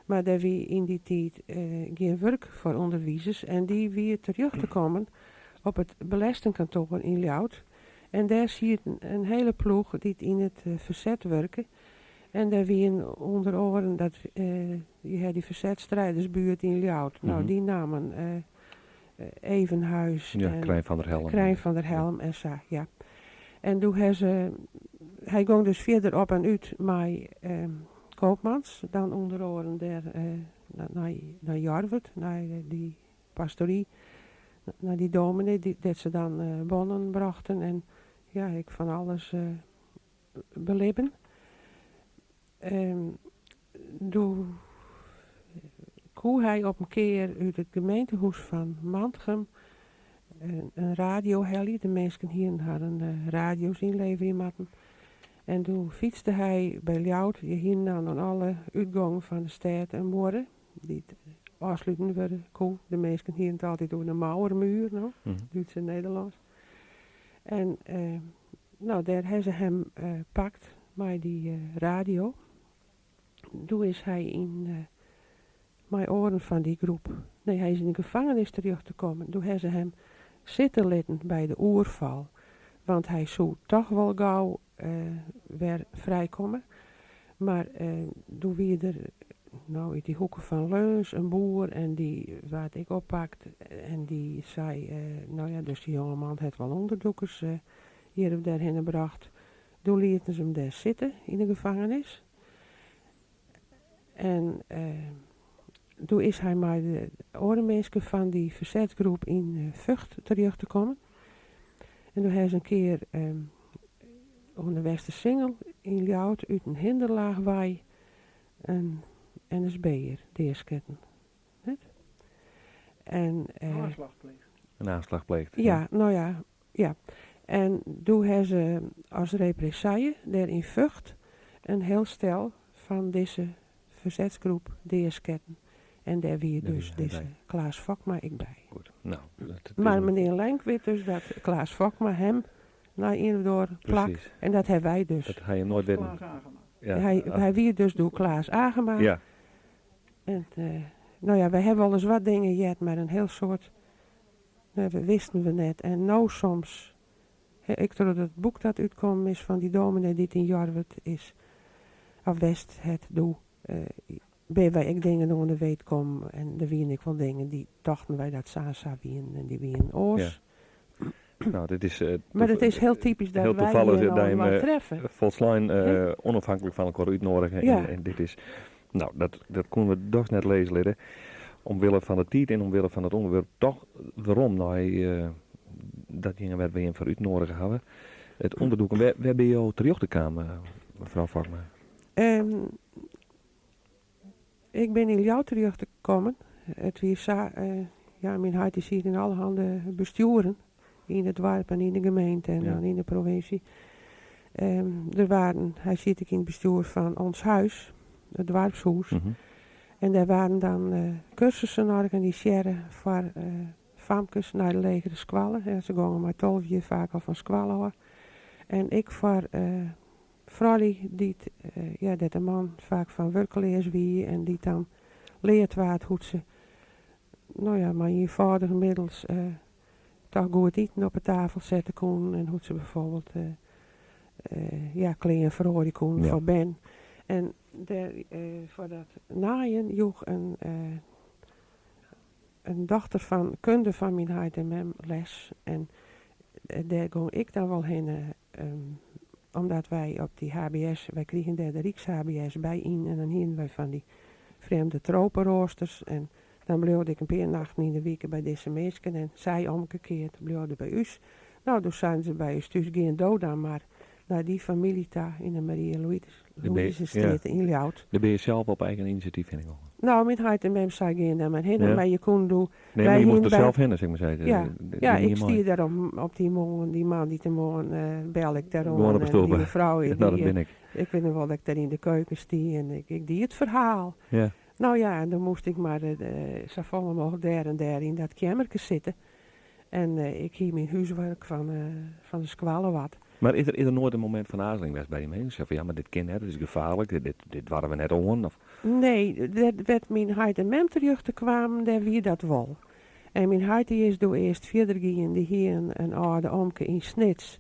maar daar wie in die tijd geen werk voor onderwijzers en die weer terug te komen op het belastingkantoor in Ljout. En daar zie je een hele ploeg die in het verzet werken. En daar wie onder oren dat je hebt die verzetstrijdersbuurt in Ljout. Nou, die namen Evenhuis Ja, en Krijn van der Helm. Krijn van der Helm en zo, ja. En toen hij ging dus verder op en uit met koopmans. Dan onder oren daar naar Jarwert, naar die pastorie, naar die dominee, dat ze dan bonnen brachten. En ja, ik van alles beleven. Toen koe hij op een keer uit het gemeentehuis van Mantgem een radio heli. De mensen hier hadden radio's inleveren matten. En toen fietste hij bij Ljout, je hing dan aan alle uitgangen van de stad en morgen. Die afsluiten werden koe. De mensen hier het altijd door de Mauermuur, nou, Duits en Nederlands. En nou, daar hebben ze hem pakt met die radio. Toen is hij in mijn oren van die groep. Nee, hij is in de gevangenis teruggekomen. Toen hebben ze hem zitten laten bij de oerval. Want hij zou toch wel gauw weer vrijkomen. Maar toen wie er nou uit die hoeken van Leuns een boer en die wat ik oppakt en die zei, nou ja, dus die jongeman heeft wel onderzoekers hier of daarheen gebracht. Toen lieten ze hem daar zitten in de gevangenis. En toen is hij maar de orenmeester van die verzetsgroep in Vught terug te komen. En toen hij een keer op de Westersingel in Ljout uit een hinderlaag waai een NSB'er deersketten. En Een aanslag pleegt. ja, nou ja, ja. En toen hebben ze als represaille daar in Vught een heel stel van deze verzetsgroep deersketten. En daar wie dus deze Klaas Vakma ik bij. Goed. Nou, Maar meneer Lenk weet dus dat Klaas Vakma hem naar een door plak. Precies. En dat hebben wij dus. Dat hij hem nooit weer. Ja. Hij wie dus door Klaas aangemaakt. Ja. En nou ja, wij hebben wel eens wat dingen gehad, maar een heel soort, we wisten we net. En nou soms, ik tror dat het boek dat uitkomt is van die dominee die het in Jarwert is, af West het doe. Ben wij ik dingen onder de weet kom en er wien ik wel dingen die dachten wij dat Sasa wien en die wien Oors. Ja. Nou, dit is. Maar het is heel typisch dat heel wij toevallig hier dat nou je wat hem treffen. volslijn onafhankelijk van elkaar uitnodigen. Ja. En dit is. Nou, dat konden we toch net lezen leren. Omwille van de tijd en omwille van het onderwerp. Toch waarom nou dat dingen werd weer voor uitnodigen hebben. Het onderzoeken. Waar ben je al terechtgekomen, mevrouw Vakma? Ik ben in Ljout terechtgekomen. Het was ja, mijn hart is hier in alle handen besturen. In het dorp en in de gemeente en dan in de provincie. Hij zit ik in het bestuur van ons huis, het dorpshuis. En daar waren dan cursussen organiseren voor famkes naar de legere squallen. Ja, ze gingen maar 12 jaar vaak al van squallen hoor. En ik voor vrouwen die dat een man vaak van werkeleers wie en die dan leert waard hoe ze, nou ja, maar eenvoudig middels toch goed eten op de tafel zetten kon en hoe ze bijvoorbeeld kleren verhoren kon voor Ben. En voor dat naaien joeg een dochter van kunde van mijn huid en mem les. En daar ging ik dan wel heen, omdat wij op die HBS, wij kregen daar de Rijks-HBS bij in. En dan hingen wij van die vreemde tropenroosters. En dan bleef ik een paar nachten in de week bij deze mensen. En zij omgekeerd bleef bij ons. Nou, dus zijn ze bij ons dus geen dood aan, maar naar die familie daar in de Maria-Louise-street in Ljout. Daar ben je zelf op eigen initiatief heen gegaan? Nou, met huid en mem zei geen naar mijn heen, maar je kon doen. Nee, maar je moest er zelf heen, zeg ik maar zeggen. Ja, ik stier daar op die man die te morgen bel ik daarom. Gewoon op een stoel. Die mevrouw, dat ben ik. Ik weet nog wel dat ik daar in de keuken stier en ik die het verhaal. Ja. Nou ja, en dan moest ik maar zo vol mogelijk daar en daar in dat kamertje zitten. En ik hield mijn huiswerk van de squallen wat. Maar is er nooit een moment van aarzeling geweest bij die mensen? Zeg van ja, maar dit kind, hè, dit is gevaarlijk, dit waren we net on. Of... Nee, dat werd mijn huid en mem terug te kwamen, daar wie dat wel. En mijn huid die is door eerst verder gegaan, die hier een oude omke in Snits.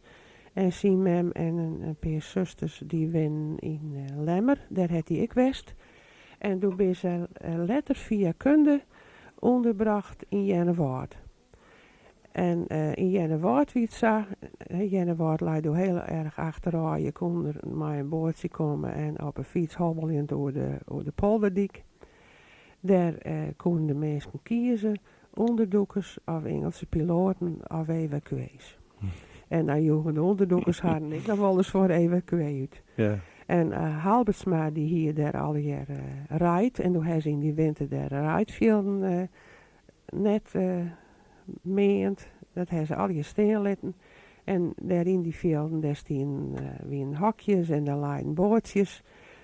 En zijn mem en een paar zusters die wen in Lemmer, daar had ik west. En toen ben ze letter via kunde onderbracht in Jennewaard. En in Jennewaard wie het zag, Jennewaard lag door heel erg achteruit. Je kon er maar een bootje komen en op een fiets hobbelen door de polderdiek. Daar konden de mensen kiezen, onderdoekers of Engelse piloten of evacuees. En dan joegen de onderdoekers hadden ik nog wel eens voor evacuees. Ja. En Halbertsma die hier daar al jaren rijdt. En toen hij ze in die winter daar rijdt viel net meent. Dat hij ze al je steen laten. En daar in die velden, daar staan weer hokjes en daar liggen bootjes.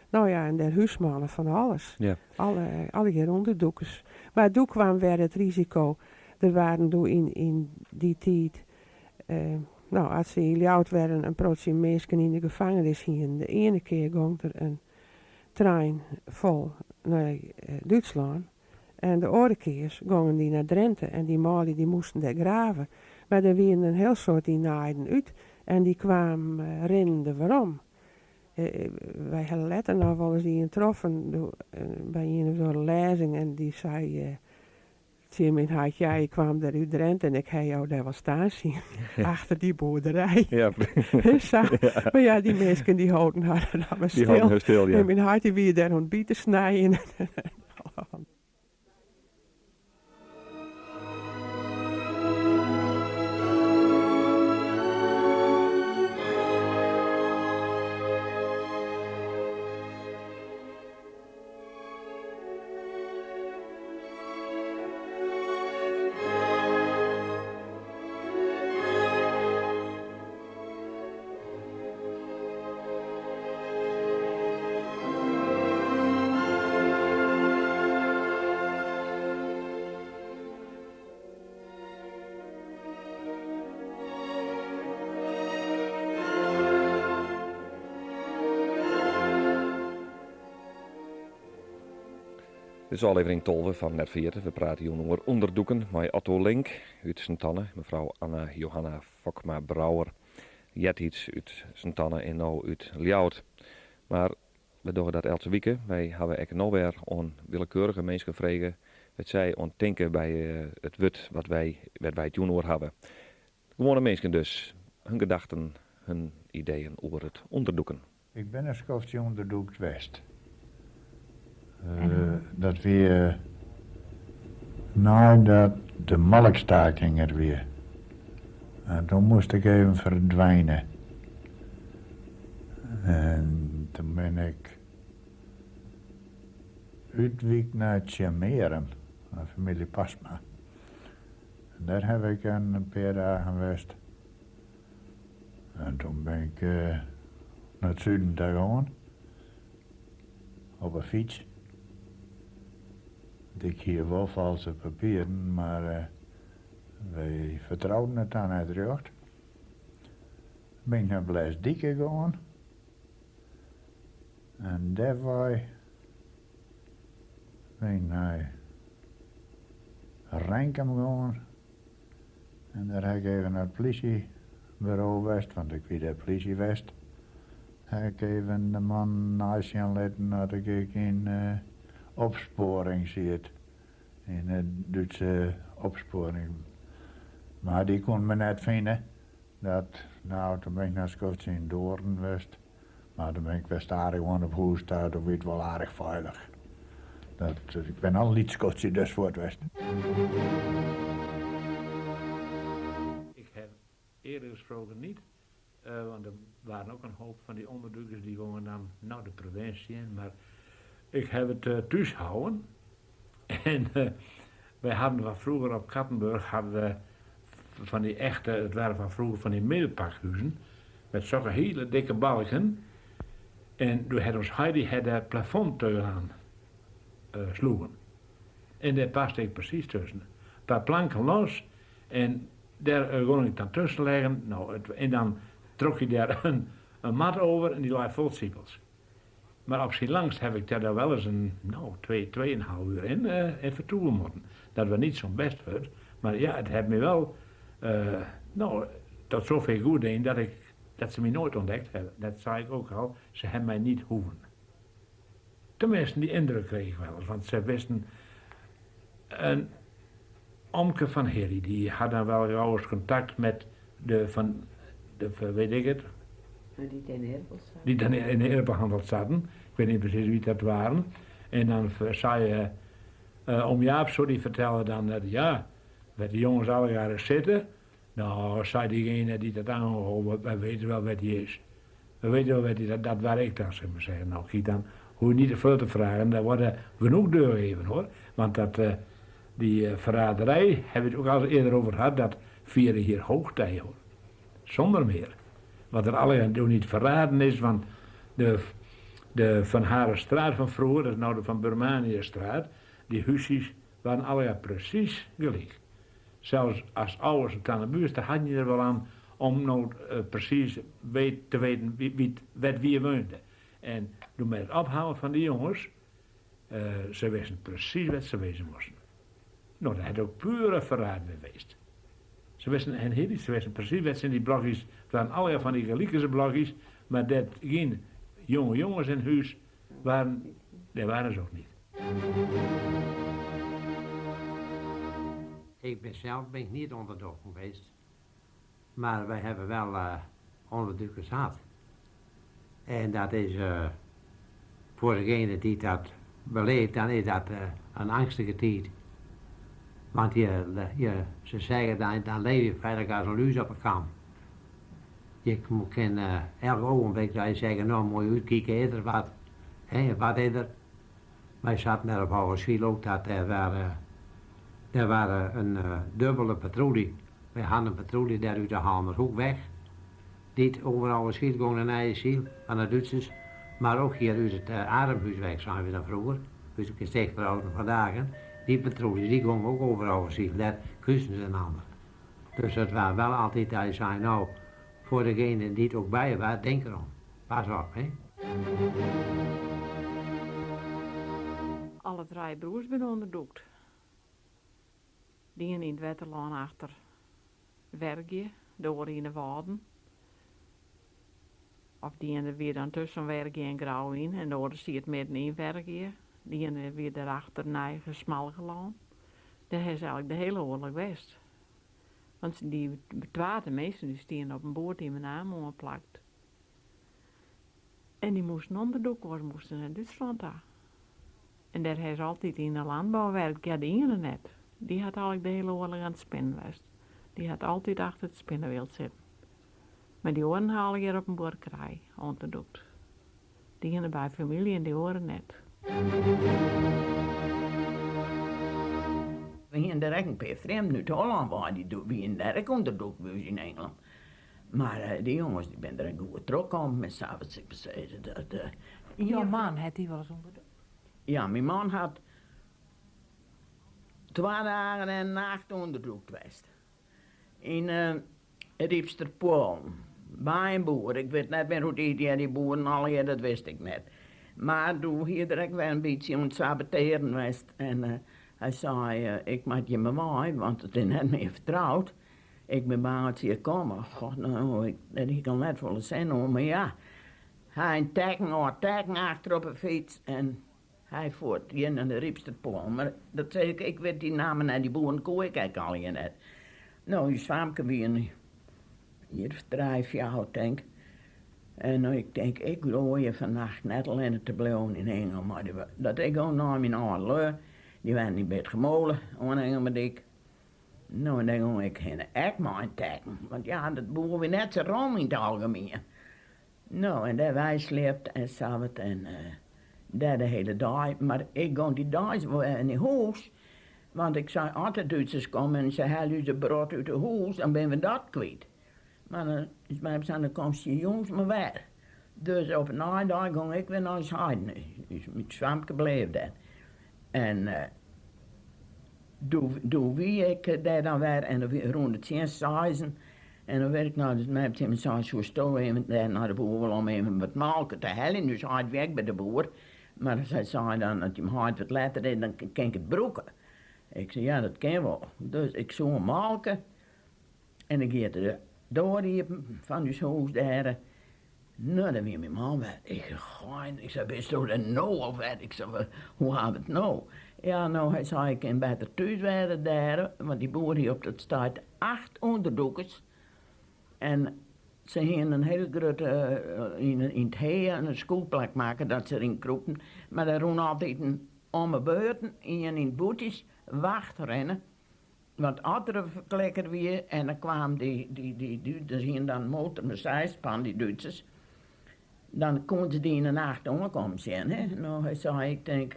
Nou ja, en daar huismannen van alles. Ja. Alle keer onderdoekers. Maar toen kwam weer het risico. Er waren toen in die tijd... nou, als ze heel oud werden, een protje mensen in de gevangenis hier. De ene keer ging er een trein vol naar Duitsland. En de andere keer gingen die naar Drenthe. En die mannen die moesten daar graven. Maar er waren een heel soort die naaiden uit. En die kwamen rennende waarom. Wij hadden letter nog wel eens die getroffen bij een of andere lezing. En die zei... Zie mijn hart, ja, ik kwam daar uit Drenthe en ik heb jou daar wel staan zien. Achter die boerderij. Ja. Zo. Maar ja, die mensen die houden haar dan maar Die stil. houden haar stil, ja. En mijn hart die weer daar ontbieten snijden. Dit is aflevering 12 van Net 40. We praten hier over onderdoeken met Otto Link uit Sint-Anne, mevrouw Anna Johanna Fokma-Brouwer, Jet iets uit Sint-Anne en nou uit Ljout. Maar we doen dat elke week. Wij hebben ook nog weer aan willekeurige mensen gevraagd wat zij ontdenken bij het wut wat wij het junior hebben. Gewone mensen dus, hun gedachten, hun ideeën over het onderdoeken. Ik ben een schofje onderdoekt West. Dat weer nadat de melkstaking er weer. En toen moest ik even verdwijnen. En toen ben ik uitgewiekt naar Tjemeren, naar familie Pasma. En daar heb ik een paar dagen geweest. En toen ben ik naar het zuiden gegaan. Op een fiets. Ik hier wel valse papieren, maar wij vertrouwden het aan uiteraard. Ben ik naar Blijsdieke gegaan. En daar ben ik naar Renkum gegaan. En daar heb ik even naar het politiebureau geweest, want ik weet de politie west. Heb ik even de man naast je laten dat ik in opsporing ziet. In de Duitse opsporing. Maar die kon me net vinden. Toen ben ik naar Schotje in Doorn geweest. Maar toen ben ik best aardig gewoon op huis thuis, dat weet wel aardig veilig. Ik ben al niet Schotje dus voor het Westen. Ik heb eerder gesproken niet. Want er waren ook een hoop van die onderdrukkers die gingen dan naar de provincie in. Maar ik heb het thuis gehouden. En wij hadden van vroeger op Kattenburg hadden we van die echte, het waren van vroeger van die middelpakhuizen. Met zulke hele dikke balken. En toen had ons Heidi het plafond aan. sloegen. En daar paste ik precies tussen. Een paar planken los en daar kon ik dan tussen leggen. Nou, en dan trok je daar een mat over en die lag vol siepels. Maar op zijn langst heb ik daar wel eens een 2,5 uur in vertoeven moeten. Dat was niet zo'n best wordt. Maar ja, het heeft me wel tot zover goed in dat ze me nooit ontdekt hebben. Dat zei ik ook al, ze hebben mij niet hoeven. Tenminste, die indruk kreeg ik wel eens, want ze wisten... Een omke van Harry, die had dan wel gauw eens contact met weet ik het... Die in Herpels zaten. Die dan in de Herpelhandel zaten. Ik weet niet precies wie dat waren. En dan zei oom Jaap, zo die vertelde dan dat met de jongens alle jaren zitten. Nou, zei diegene die dat aangehouden, wij weten wel wat die is. We weten wel wat die dat waar ik dan, zeg maar zeggen. Nou, kijk dan, hoe je niet te veel te vragen, daar worden genoeg deuren gegeven hoor. Want die verraderij, hebben we het ook al eerder over gehad, dat vieren hier hoogtij hoor. Zonder meer. Wat er alle doen niet verraden is, want de Van Harenstraat van vroeger, dat is nou de Van Burmaniëstraat, die huisjes waren alle precies gelijk. Zelfs als ouders het aan de buurt, daar had je er wel aan om nou precies te weten wie woonde. En toen met het ophalen van die jongens, ze wisten precies wat ze wezen moesten. Nou, dat had ook pure verraad geweest. Ze wisten precies wat ze in die blokjes, het waren allerlei van die gelijke blokjes, maar dat geen jonge jongens in huis waren ze ook niet. Ik ben zelf niet onderdoken geweest. Maar wij hebben wel onderdrukkers gehad. En dat is voor degene die dat beleeft, dan is dat een angstige tijd. Want ze zeggen dan leef je verder als een luis op een kam. Je kan elk ogenblik dat je zeggen, nou moet je uitkijken, is er wat. Wat is er? Wij zaten net op oude schiel ook, dat er waren een dubbele patrouille. Wij hadden een patrouille daar uit de Hamerhoek weg. Niet over oude schiel gewoon naar je ziel van de Duitsers. Maar ook hier uit het Ademhuisweg zijn we dan vroeger. Dus ik is echt verouderd vandaag. Die patrouilles die gingen ook over oude schiel. Daar kussen ze een ander. Dus het was wel altijd dat je zei, nou, voor degene die het ook bij je was, denk erom. Pas op, hè. Alle 3 broers ben onderdoekt. Die in het wetterlaan achter werkje, door in de waden. Of die in de weer dan tussen werkje en grauw in en door zie het midden in werkje. Die in de weer daarachter neigen smal gelaan. Dat is eigenlijk de hele oorlog geweest. Want die betwaarde meesten die stien op een boord die mijn naam omplakt. En die moesten onderdoek worden, moesten naar Duitsland daar. En daar heeft altijd in de landbouw werkt, ja de ene net. Die had eigenlijk de hele oorlog aan het spinnen geweest. Die had altijd achter het spinnenwiel zitten. Maar die oren halen hier op een boerderij, onderdoekt. Die ene bij familie en die oren net. We gingen direct een paar vreemden uit Holland waar die wie direct onderdoek in Engeland. Maar die jongens die ben er een goede trok aan met s'avonds ik bezeten dat. Jouw man had die wel eens onderdoek? Ja, mijn man had 2 dagen en een nacht onderdoek geweest. In Riepsterpool, bij een boer. Ik weet net meer hoe die boeren al hier, dat wist ik net. Maar toen hier direct wel een beetje aan het saboteren geweest. En hij zei, ik maak je me waai, want het is net meer vertrouwd. Ik ben bang dat ze hier komen. God, nou, ik kan net wel eens zijn, maar ja. Hij een teken achter op een fiets en hij voert hier naar de Riepsterpool. Maar dat zei ik weet die namen naar die boeren kooi ik al hier net. Nou, die zwaamke weer hier 3 oud denk ik. En ik denk, ik wil je vannacht net alleen te blijven in Engel. Maar dat ik ook naar mijn oude die waren niet beter gemolen, aan Engel met ik. Nou, en dan ging ik geen echt maar teken. Want ja, dat boeren we net zo rond in het algemeen. Nou, en daar wij sleept en s'avonds en daar de hele dag. Maar ik ging die dag in het huis. Want ik zei, als de Duitsers komen en ze halen de brood uit het huis, dan ben we dat kwijt. Maar dan komt die jongens maar weg. Dus op een nadag ging ik weer naar huis. Dus met zwampje bleef dat. En doe wie ik daar dan weer en dan rond het 10 seizen. En dan werd ik nou dus met hem zo stoel even daar naar de boer om even wat melken te hellen. Dus hij weg bij de boer. Maar zij zei dan dat hij hem hard wat later deed, dan kan ik het broeken. Ik zei ja, dat kan wel. Dus ik zou hem melken. En ik ging er doorriepen van die huis daar. Nou, dan weer mijn man werd. Ik zei, best toch een nou of wat? Ik zei, hoe gaan we het nou? Ja, nou, hij zei, ik kan beter thuis werden daar, want die boer hier op dat staat 8 onderdoekers. En ze gingen een heel grote, in het heer een schoolplek maken, dat ze erin kroepen. Maar daar roen altijd een om de buiten, in het boetjes, wachtrennen. Want anderen verklekker weer, en dan kwamen die er gingen dan motor met zijspan, die Duitsers. Dan konden ze die in de nacht omkomen zijn, hè. Nou, hij zei, ik denk,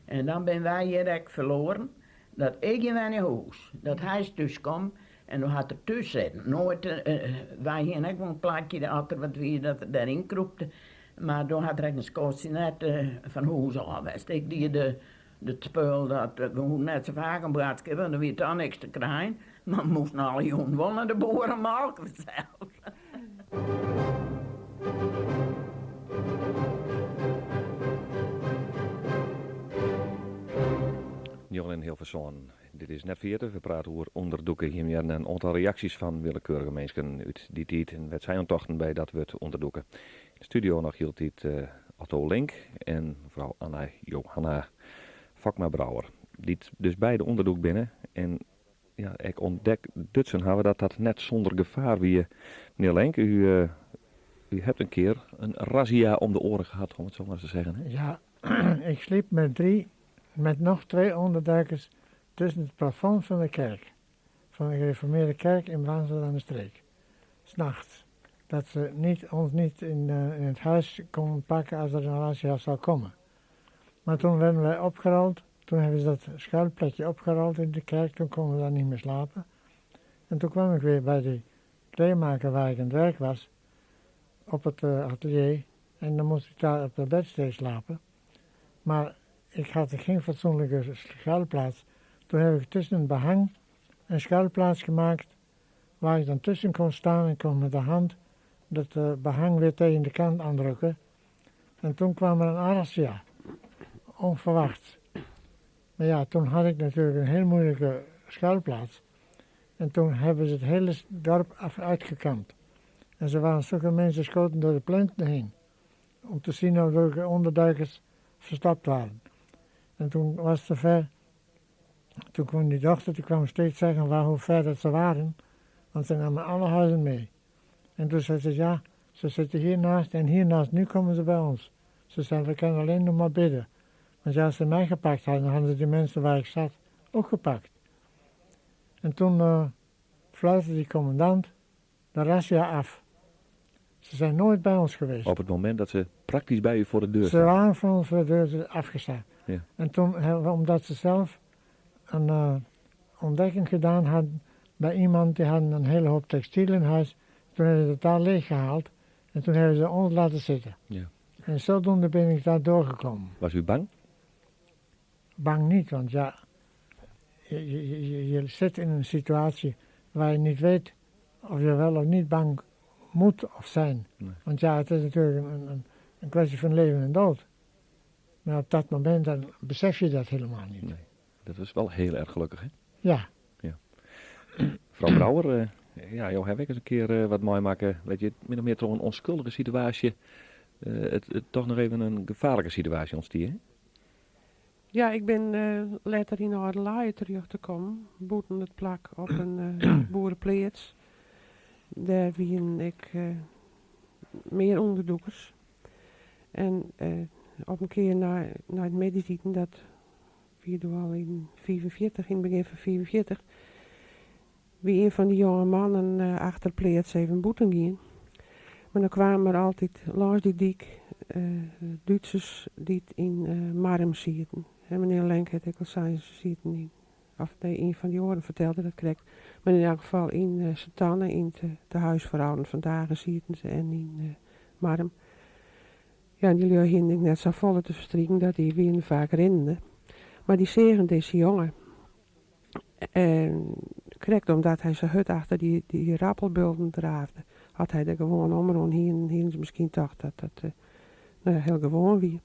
en dan ben wij hier echt verloren, dat ik in mijn huis, dat hij thuis kwam, en dan had er thuis zitten. Nooit, wij hier ook een plakje achter wat we dat daarin kroepten, maar dan had er een scootje net van huis af. Ik die de spul, dat we net zo vaak een braadje hebben, dan weer dan niks te krijgen, maar moesten alle jongen wel naar de boeren melken zelf. Jon in Hilversum. Dit is net 40. We praten over onderdoeken. Hier hebben een aantal reacties van willekeurige mensen uit die tijd. En wat zijn onttochten bij dat we het onderdoeken. In de studio nog hield dit Otto Link en mevrouw Anna Johanna Vakma-Brouwer. Die dus beide onderdoek binnen. En ja, ik ontdek Dutsen hebben dat net zonder gevaar wie. Meneer Link, u hebt een keer een razzia om de oren gehad, om het zo maar te zeggen. Hè? Ja, ik sliep met nog 2 onderduikers tussen het plafond van de kerk. Van de gereformeerde kerk in Branswijk aan de Streek. 's Nachts. Dat ze ons niet in het huis konden pakken als er een razzia zou komen. Maar toen werden wij opgerold. Toen hebben ze dat schuilplekje opgerold in de kerk. Toen konden we daar niet meer slapen. En toen kwam ik weer bij die kleermaker waar ik aan het werk was. Op het atelier. En dan moest ik daar op de bedstee slapen. Maar ik had geen fatsoenlijke schuilplaats. Toen heb ik tussen een behang een schuilplaats gemaakt. Waar ik dan tussen kon staan en kon met de hand dat behang weer tegen de kant aandrukken. En toen kwam er een razzia. Onverwachts. Maar ja, toen had ik natuurlijk een heel moeilijke schuilplaats. En toen hebben ze het hele dorp uitgekampt. En ze waren zulke mensen schoten door de planten heen. Om te zien of welke onderduikers verstapt waren. En toen was het zover. Toen kwam die dochter, die kwam steeds zeggen hoe ver dat ze waren. Want ze namen alle huizen mee. En toen zei ze, ja, ze zitten hiernaast en hiernaast, nu komen ze bij ons. Ze zei, we kunnen alleen nog maar bidden. Want ja, als ze mij gepakt hadden, dan hadden ze die mensen waar ik zat ook gepakt. En toen fluitte die commandant de razzia af. Ze zijn nooit bij ons geweest. Op het moment dat ze praktisch bij u voor de deur Ze waren voor ons voor de deur afgestaan. Ja. En toen, omdat ze zelf een ontdekking gedaan hadden bij iemand, die hadden een hele hoop textiel in huis. Toen hebben ze het daar leeggehaald en toen hebben ze ons laten zitten. Ja. En zodoende ben ik daar doorgekomen. Was u bang? Bang niet, want ja, je zit in een situatie waar je niet weet of je wel of niet bang moet of zijn. Nee. Want ja, het is natuurlijk een kwestie van leven en dood. Maar op dat moment dan besef je dat helemaal niet. Nee, dat is wel heel erg gelukkig, hè? Ja. Mevrouw Brouwer, ja, joh, heb ik eens een keer wat mooi maken. Weet je, min of meer toch een onschuldige situatie. Het toch nog even een gevaarlijke situatie ontstier, hè? Ja, ik ben later in Hardelaaien terug te komen. Boeten het plak op een boerenpleets. Daar wien ik meer onderdoekers. En op een keer na het medisiten, dat wie al in 45, in het begin van 44, wie een van die jonge mannen achter pleets even boeten ging. Maar dan kwamen er altijd langs die dik Duitsers die het in Marm zitten. En meneer Lenk had ik al zei, ze zitten in, of nee, een van die oren vertelde dat correct. Maar in elk geval in Satannen, in de huisvrouwen van Dagen zitten ze en in Marm. Ja, en jullie hinden ik net zo volle te verstrieken dat die weer vaak renden. Maar die zeggen deze jongen. En correct omdat hij zijn hut achter die rappelbulten draafde, had hij er gewoon omroen. Hier misschien toch dat heel gewoon wie.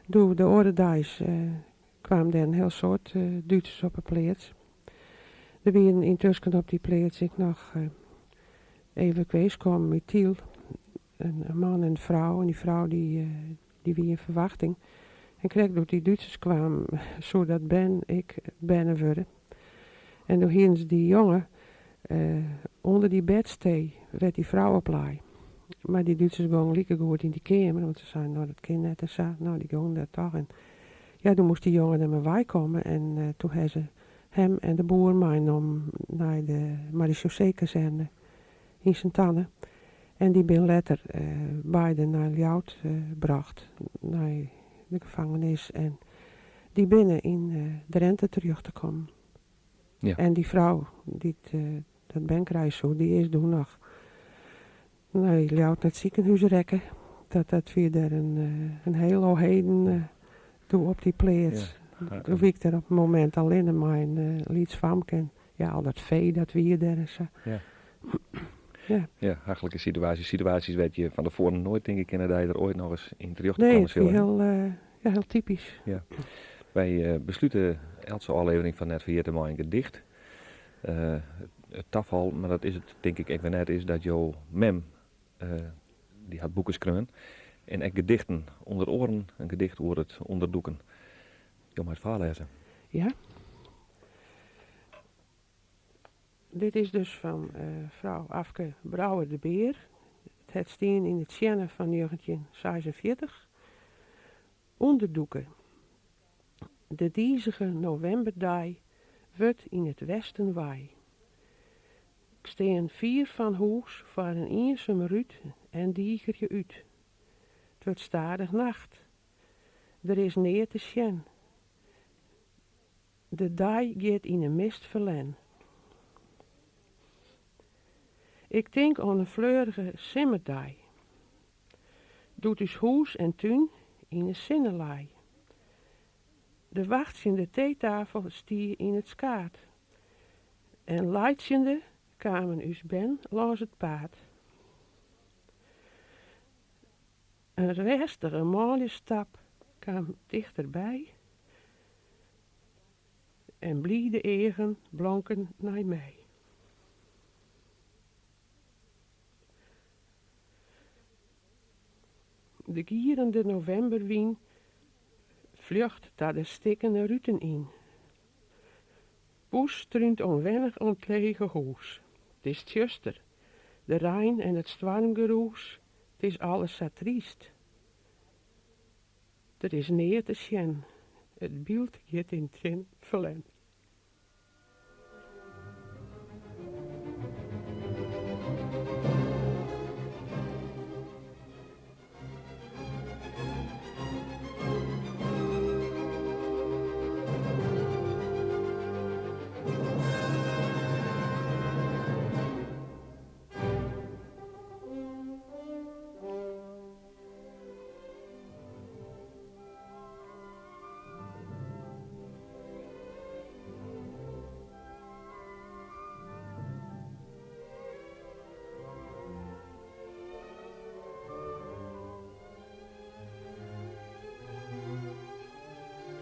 Door de oordedags kwam er een heel soort Duitsers op een plaats. Er waren intussen op die plaats ik nog even kwees kwam met Tiel. Een man en een vrouw. En die vrouw die wie in verwachting. En kreeg door die Duitsers kwam, zodat ik ben worden. En door hier die jongen, onder die bedstee werd die vrouw oplaai. Maar die Duitsers gingen lieke goed in die kamer, want ze zeiden, nou dat kind net en zo, nou die gingen daar toch. En ja, toen moest die jongen er maar bij komen en toen hebben ze hem en de boer meegenomen naar de marechaussee-kazerne in Sint-Anne. En die ben later beide naar Ljout gebracht, naar de gevangenis. En die binnen in Drenthe terug te komen. Ja. En die vrouw, dat benkreis zo, die is toen nog naar Ljout naar het ziekenhuis rekken. Dat weer daar een heel heden toe op die plaats. Ja. Toen ik er op het moment alleen mijn lieds van ken. Ja, al dat vee dat weer daar is. Ja. Ja. Ja, hachelijke situaties. Situaties weet je van tevoren nooit, denk ik, dat je er ooit nog eens in terecht Nee, kan het is heel typisch. Ja. Wij besluiten elke aflevering van Net Verheerd maar een gedicht. Het tafel, maar dat is het denk ik even net, is dat jouw mem, die had boeken schreven. En ik gedichten onder oren, een gedicht over het onderdoeken. Je mag het voorlezen. Ja. Dit is dus van vrouw Afke Brouwer de Beer. Het steen in het Sjenne van 1946. Onderdoeken. De diezige novemberdag wordt in het westen waai. Ik steen 4 van hoes voor een eensame ruut en dieger je uit. Het wordt stadig nacht. Er is neer te sjen. De dag gaat in een mist verlen. Ik denk aan een fleurige simmerdag. Doet dus hoes en tuin in een zinnenlaai. De wachtende theetafel stie in het skaat. En leidjende kwamen us ben langs het paad. Een restige mooie stap kwam dichterbij. En bliede egen blonken naar mij. De gierende novemberwien vlucht daar de stikkende ruten in. Poes struint onwennig ont lege hoes. Het is tjuster, de Rijn en het stormgeroes, het is alles zo triest. Er is neer te sjen, het beeld gaat in trin verlen.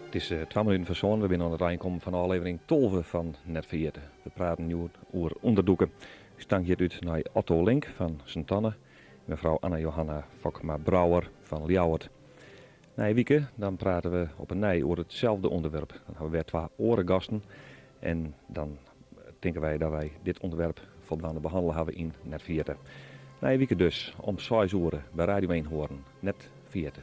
Het is 2 minuten voor zo'n. We zijn aan het eindkomen van de aflevering 12 van Net Verheerd. We praten nu over onderdoeken. Ik stank hier uit naar Otto Link van Sint-Anne. Mevrouw Anna-Johanna Fokma-Brouwer van Ljouwert. Na een week dan praten we op een nij over hetzelfde onderwerp. Dan hebben we weer 2 orengasten. En dan denken wij dat wij dit onderwerp voldoende behandelen hebben in Net Verheerd. Na een week dus om 6 uur bij Radio 1 horen. Net Verheerd.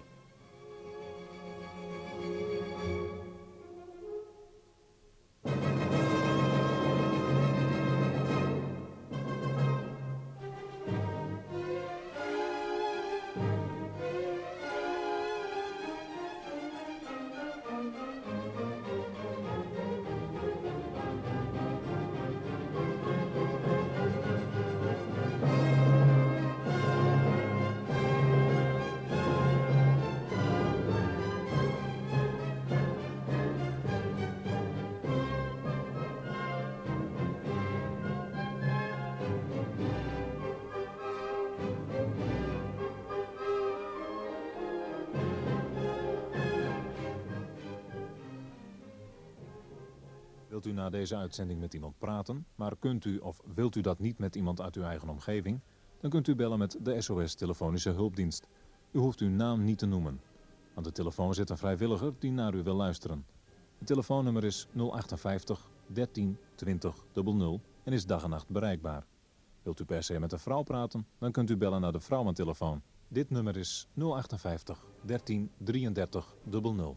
Wilt u na deze uitzending met iemand praten, maar kunt u of wilt u dat niet met iemand uit uw eigen omgeving, dan kunt u bellen met de SOS Telefonische Hulpdienst. U hoeft uw naam niet te noemen. Aan de telefoon zit een vrijwilliger die naar u wil luisteren. Het telefoonnummer is 058 13 20 00 en is dag en nacht bereikbaar. Wilt u per se met een vrouw praten, dan kunt u bellen naar de vrouwentelefoon. Dit nummer is 058 13 33 00.